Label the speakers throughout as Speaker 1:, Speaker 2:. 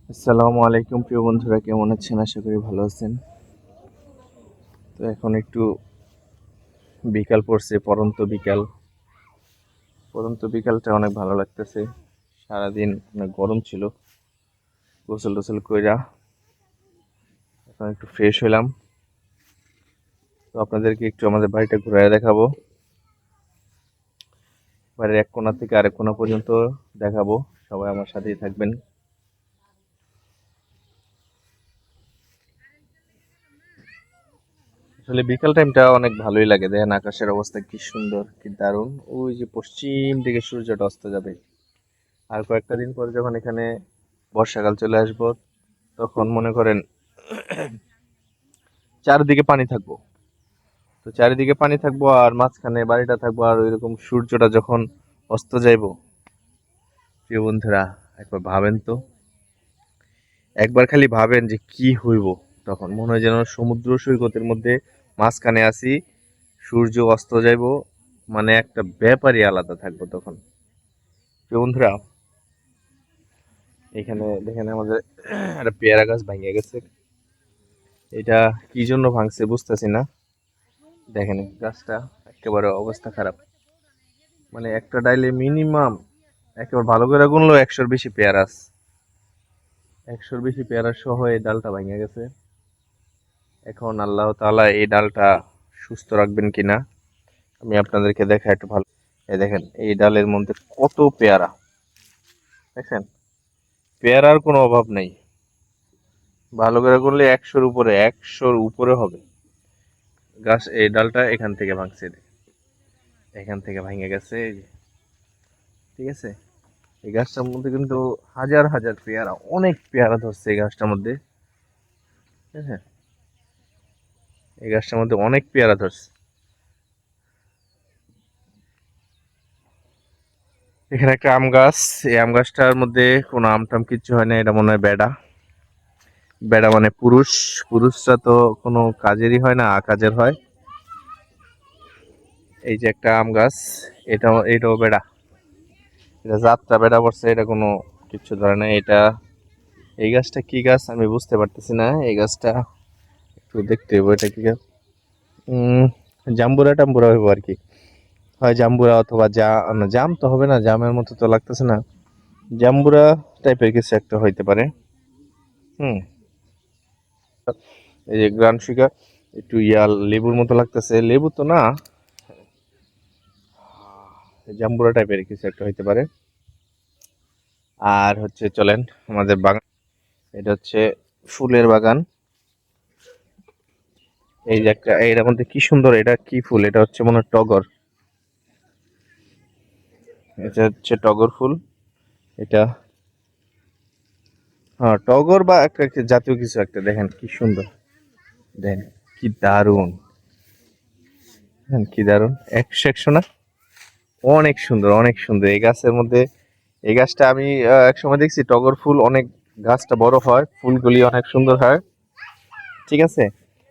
Speaker 1: আসসালামু আলাইকুম প্রিয় বন্ধুরা, কেমন আছেন? আশা করি ভালো আছেন। তো এখন একটু বিকাল পড়ছে, পড়ন্ত বিকালটা অনেক ভালো লাগতেছে। সারাদিন অনেক গরম ছিল, গোসল টোসল কইরা এখন একটু ফ্রেশ হলাম। তো আপনাদেরকে একটু আমাদের বাড়িটা ঘুরায় দেখাবো, বাড়ির এক কোণা থেকে আরেক কোণা পর্যন্ত দেখাবো। সবাই আমার সাথেই থাকবেন। আসলে বিকাল টাইমটা অনেক ভালোই লাগে। দেখেন আকাশের অবস্থা কি সুন্দর, কি দারুণ। ওই যে পশ্চিম দিকে সূর্যটা অস্ত যাবে। আর কয়েকটা দিন পরে যখন এখানে বর্ষাকাল চলে আসবো, তখন মনে করেন চারিদিকে পানি থাকবো। তো চারিদিকে পানি থাকবো আর মাঝখানে বাড়িটা থাকবো, আর ওইরকম সূর্যটা যখন অস্ত যাইবো, প্রিয় বন্ধুরা একবার ভাবেন তো, একবার খালি ভাবেন যে কি হইব। তখন মনে হয় যেন সমুদ্র সৈকতের মধ্যে মাঝখানে আছি, সূর্য অস্ত যাইবো, মানে একটা ব্যাপারই আলাদা থাকবো তখন। প্রিয় বন্ধুরা, এখানে দেখেন আমাদের একটা পেয়ারা গাছ ভেঙে গেছে। এটা কি জন্য ভাঙছে বুঝতেছি না। দেখেন গাছটা একেবারে অবস্থা খারাপ, মানে একটা ডাইলে মিনিমাম একেবারে ভালো করে গুনলো 100-র বেশি পেয়ারা আছে। 100-র বেশি পেয়ারা সহ এই ডালটা ভেঙে গেছে। এখন আল্লাহ তাআলা এই ডালটা সুস্থ রাখবেন কিনা আমি আপনাদেরকে দেখা একটু ভালো। এই দেখেন এই ডালের মধ্যে কত পেয়ারা, দেখেন পেয়ারার কোনো অভাব নেই। ভালো করে করলে 100-র উপরে হবে। গাছ এই ডালটা এখান থেকে ভাঙছে, এখান থেকে ভেঙে গেছে এই যে, ঠিক আছে। এই গাছটার মধ্যে কিন্তু হাজার হাজার পেয়ারা, অনেক পেয়ারা ধরছে এই গাছটার মধ্যে। হ্যাঁ, এই গাছটার মধ্যে অনেক পেয়ারা ধরছে। এখানে একটা আম গাছ, এই আম গাছটার মধ্যে কোনো আম টাম কিচ্ছু হয় না, এটা মনে হয় বেডা। বেডা মানে পুরুষ, পুরুষরা তো কোনো কাজেরই হয় না, আকাজের হয়। এই যে একটা আম গাছ, এটাও বেডা। এটা যাত্রা বেডা পড়ছে, এটা কোনো কিচ্ছু ধরে না। এই গাছটা কি গাছ আমি বুঝতে পারতেছি না। এই গাছটা একটু দেখতে হইব, এটা কি গাছ। উম জাম্বুরা টাম্বুরা হইব আর কি, হয় জাম্বুরা অথবা না, জাম তো হবে না, জামের মতো তো লাগতেছে না। জাম্বুরা টাইপের কিছু একটা হইতে পারে। হুম। এই যে গ্রান শিকা একটু লেবুর মতো লাগতেছে, লেবু তো না, জাম্বুরা টাইপের কিছু একটা হইতে পারে। আর হচ্ছে চলেন আমাদের বাগান, এটা হচ্ছে ফুলের বাগান। এই যে একটা, এর মধ্যে কি সুন্দর, এটা কি ফুল, এটা হচ্ছে মনে হয় টগর। এটা হচ্ছে টগর ফুল। এটা হ্যাঁ টগর বা একটা একটা জাতীয় কিছু একটা, দেখেন কি সুন্দর, দেখেন কি দারুণ, দেখেন কি দারুণ, 100 না, অনেক সুন্দর অনেক সুন্দর। এই গাছের মধ্যে, এই গাছটা আমি এক সময় দেখছি টগর ফুল অনেক, গাছটা বড় হয়, ফুলগুলি অনেক সুন্দর হয়, ঠিক আছে।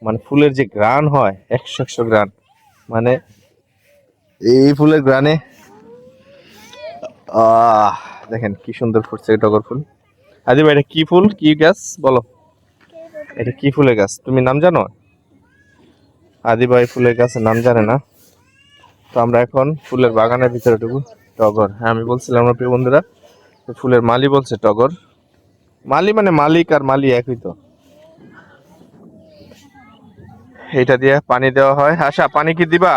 Speaker 1: মানে ফুলের যে গ্রান হয়, 100 গ্রান, মানে এই ফুলের গ্রানে আহ দেখেন কি সুন্দর ফুটছে টগর ফুল। আদি ভাই এটা কি ফুল, কি গাছ বলো, এটা কি ফুলের গাছ তুমি নাম জানো? আদি ভাই ফুলের গাছের নাম জানে না। তো আমরা এখন ফুলের বাগানের ভিতরে ঢুকবো। টগর, হ্যাঁ আমি বলছিলাম না প্রিয় বন্ধুরা, ফুলের মালি বলছে টগর। মালি মানে মালিক আর মালি একই তো। এটা দিয়ে পানি দেওয়া হয়। আশা পানি কি দিবা?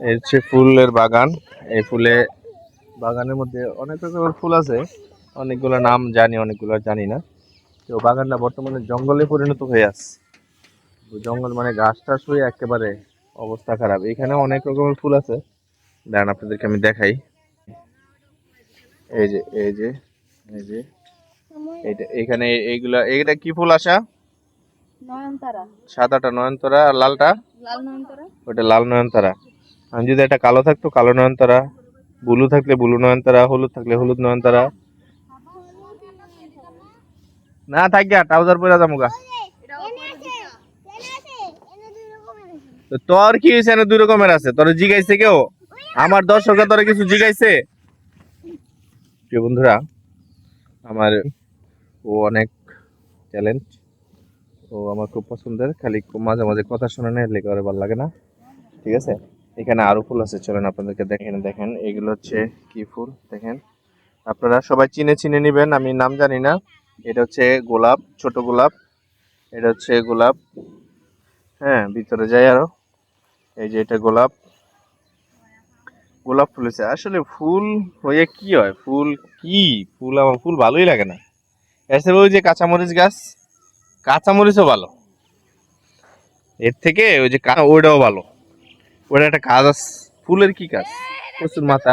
Speaker 1: এই হচ্ছে ফুলের বাগান। এই বাগানের মধ্যে অনেক রকমের ফুল আছে, অনেকগুলো নাম জানি, অনেকগুলো জানি না। তো বাগানটা বর্তমানে জঙ্গলে পরিণত হয়ে আছে। তো জঙ্গল মানে গাছ টাছ হয়ে একেবারে অবস্থা খারাপ। এখানে অনেক রকমের ফুল আছে, দাঁড়ান আপনাদেরকে আমি দেখাই। এই যে এই যে এই যে এইটা, এখানে এইগুলা, এইটা কি ফুল আসা?
Speaker 2: নয়নতারা।
Speaker 1: সাদাটা নয়নতারা, আর লালটা
Speaker 2: লাল নয়নতারা।
Speaker 1: ওটা লাল নয়নতারা। আর যদি এটা কালো থাকতো কালো নয়নতারা, ব্লু থাকলে ব্লু নয়নতারা, হলুদ থাকলে হলুদ নয়নতারা। না থাক গা, ট্রাউজার পরে যাবো গা। তো তোর কি হয়েছে? দুই রকমের আছে, তোর জিগাইছে কেউ? আমার দর্শকরা তোরা কিছু জিগাইছে? প্রিয় বন্ধুরা, আমার ও অনেক ট্যালেন্ট, ও আমার খুব পছন্দের, খালি খুব মাঝে মাঝে কথা শোনা নেই, লেগে আর ভালো লাগে না। ঠিক আছে, এখানে আরো ফুল আছে, চলেন আপনাদেরকে দেখেন। দেখেন এগুলো হচ্ছে কি ফুল দেখেন, আপনারা সবাই চিনে চিনে নিবেন, আমি নাম জানি না। এটা হচ্ছে গোলাপ, ছোট গোলাপ। এটা হচ্ছে গোলাপ, হ্যাঁ ভিতরে যাই আরো। এই যে এটা গোলাপ, গোলাপ ফুল হয়েছে। আসলে ফুল হয়ে কি হয়? ফুল কি ফুল, আমার ফুল ভালোই লাগে না। এসে ওই যে কাঁচামরিচ গাছ, কাঁচামরিচও ভালো এর থেকে, ওই যে ওইটাও ভালো। ওটা একটা কাজ আছে, ফুলের কি কাজ? প্রচুর মাথা।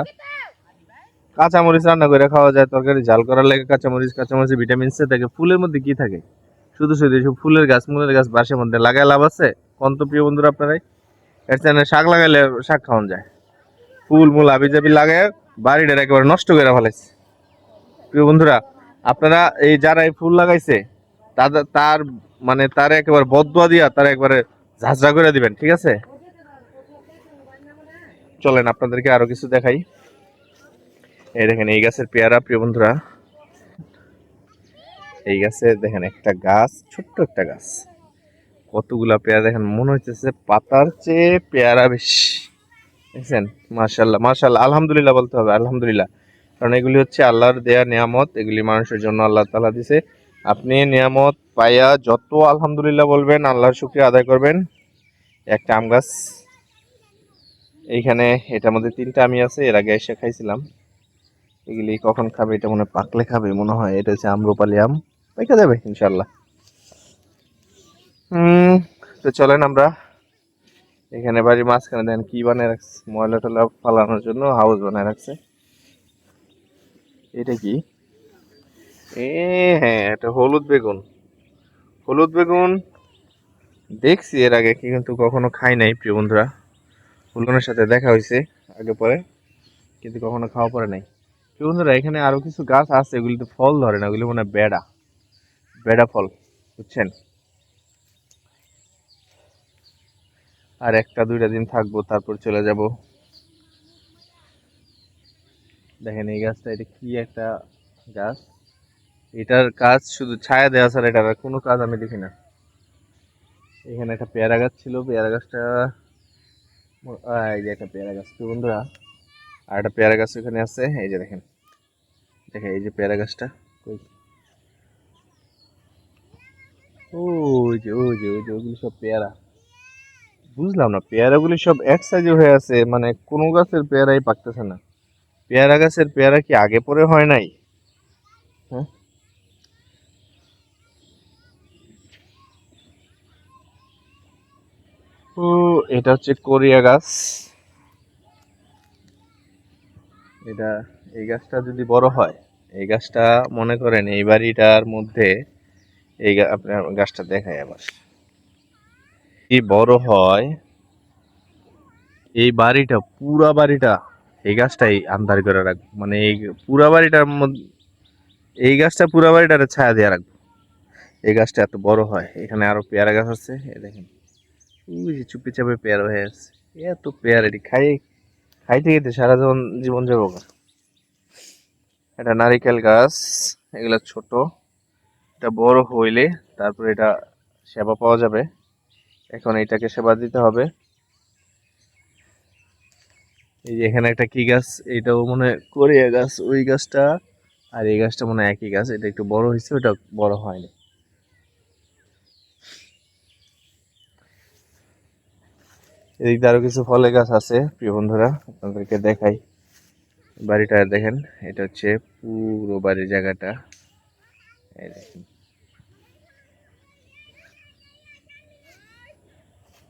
Speaker 1: কাঁচামরিচ রান্না করে খাওয়া যায়, তরকারি ঝাল করার লাগে কাঁচামরিচ, কাঁচামরিচে ভিটামিন সি থাকে। ফুলের মধ্যে কি থাকে? শুধু শুধু এসব ফুলের গাছ মুলের গাছ বাসের মধ্যে লাগায় লাভ আছে? কন্ত প্রিয় বন্ধুরা আপনারাই, এর চেয়ে শাক লাগাইলে শাক খাওয়ান যায়। ফুল মূল আবি জাবি লাগায় বাড়িটার একেবারে নষ্ট করে ফেলাইছে। প্রিয় বন্ধুরা, আপনারা এই যারা এই ফুল লাগাইছে তাদের তার মানে তার একেবারে বদদুয়া দিয়া তার একবারে ঝাঁঝরা করে দিবেন, ঠিক আছে? চলেন আপনাদেরকে আরো কিছু দেখাই। এই দেখেন এই গাছের পেয়ারা, প্রিয় বন্ধুরা, এই গাছে দেখেন একটা গাছ, ছোট্ট একটা গাছ, কতগুলা পেয়ারা দেখেন, মনে হচ্ছে পাতার চেয়ে পেয়ারা বেশি। দেখছেন? মাশাল্লাহ মাশাল্লাহ, আলহামদুলিল্লাহ বলতে হবে, আলহামদুলিল্লাহ। কারণ এগুলি হচ্ছে আল্লাহর দেয়া নিয়ামত, এগুলি মানুষের জন্য আল্লাহ তাআলা দিছে। আপনি নিয়ামত পাইয়া যত আলহামদুলিল্লাহ বলবেন, আল্লাহর শুকরিয়া আদায় করবেন। একটা আম গাছ, এইখানে এটার মধ্যে 3টা আমি আছে, এর আগে এসে খাইছিলাম। এগুলি কখন খাবে? এটা মনে হয় পাকলে খাবে মনে হয়। এটা হচ্ছে আম্রপালি আম, দেখা যাবে ইনশাল্লাহ। তো চলেন আমরা, এখানে বাড়ির মাঝখানে দেন কি বানায় রাখছে, ময়লা টয়লা ফালানোর জন্য হাউস বানায় রাখছে। এটা কি? হ্যাঁ, এটা হলুদ বেগুন। হলুদ বেগুন দেখছি এর আগে, কিন্তু কখনো খাই নাই প্রিয় বন্ধুরা। ফুলগুলোর সাথে দেখা হয়েছে আগে পরে, কিন্তু কখনো খাওয়া পড়ে নাই। প্রিয় বন্ধুরা, এখানে আরো কিছু গাছ আছে, এগুলিতে ফল ধরে না, ওগুলি মনে হয় বেডা, বেডা ফল, বুঝছেন? আর 1-2 দিন থাকবো, তারপর চলে যাব। দেখেন এই গাছটা, এটা কি একটা গাছ, এটার কাজ শুধু ছায়া দেওয়া ছাড়া এটার আর কোনো কাজ আমি দেখি না। এখানে একটা পেয়ারা গাছ ছিল, পেয়ারা গাছটা এই যে একটা পেয়ারা গাছ প্রিয় বন্ধুরা, আর একটা পেয়ারা গাছ এখানে আছে। এই যে দেখেন, দেখেন এই যে পেয়ারা গাছটা কই, ওই যে ওই যে ওই যে ওইগুলি সব পেয়ারা। বুঝলাম না, পেয়ারাগুলি সব এক সাইজে হয়ে আছে, মানে কোনো গাছের পেয়ারাই পাকতেছে না। পেয়ারা গাছের পেয়ারা কি আগে পরে হয় নাই? হ্যাঁ, ও এটা হচ্ছে কোরিয়া গাছ। এটা, এই গাছটা যদি বড় হয়, এই গাছটা মনে করেন এই বাড়িটার মধ্যে, আপনার গাছটা দেখায় আবার, কি বড় হয় এই বাড়িটা, পুরা বাড়িটা এই গাছটাই আন্ধার করে রাখবো। মানে এই পুরা বাড়িটার মধ্যে এই গাছটা পুরা বাড়িটারে ছায়া দিয়ে রাখবো। এই গাছটা এত বড় হয়। এখানে আরো পেয়ারা গাছ আছে, এই দেখেন ওই যে চুপি চাপে পেয়ারা হয়ে আছে। এত পেয়ারা এটি খাইতে খেতে সারা জীবন জীবন যাবো। এটা নারিকেল গাছ, এগুলা ছোট, এটা বড় হইলে তারপর এটা সেবা পাওয়া যাবে। এখন এটাকে সেবা দিতে হবে। এই যে এখানে একটা কি গাছ, এটাও মনে হয় কোরিয়া গাছ, ওই গাছটা আর এই গাছটা মনে হয় একই গাছ। এটা একটু বড় হয়েছে, ওটা বড় হয়নি। এদিক দিয়ে আরো কিছু ফলের গাছ আছে প্রিয় বন্ধুরা, আপনাদেরকে দেখাই। বাড়িটা দেখেন, এটা হচ্ছে পুরো বাড়ির জায়গাটা, এই দেখেন।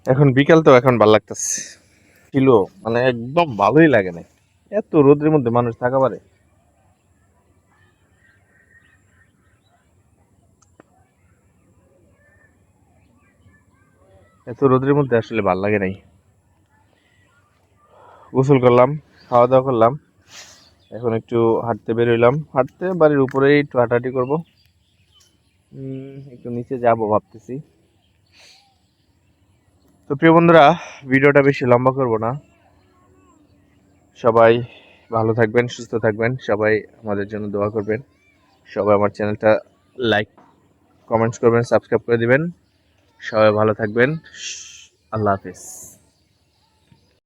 Speaker 1: এখন বিকাল তো, এখন ভালো লাগতেছে, ছিল মানে একদম ভালোই লাগে না। এত রোদের মধ্যে মানুষ থাকা পারে? এত রোদের মধ্যে আসলে ভাল লাগে নাই। গোসল করলাম, খাওয়া দাওয়া করলাম, এখন একটু হাঁটতে বেরোইলাম, হাঁটতে বাড়ির উপরেই একটু হাঁটাহাঁটি করবো। একটু নিচে যাব ভাবতেছি। তো প্রিয় বন্ধুরা, ভিডিওটা বেশি লম্বা করব না। সবাই ভালো থাকবেন, সুস্থ থাকবেন, সবাই আমাদের জন্য দোয়া করবেন, সবাই আমার চ্যানেলটা লাইক কমেন্টস করবেন, সাবস্ক্রাইব করে দিবেন। সবাই ভালো থাকবেন। আল্লাহ হাফিজ।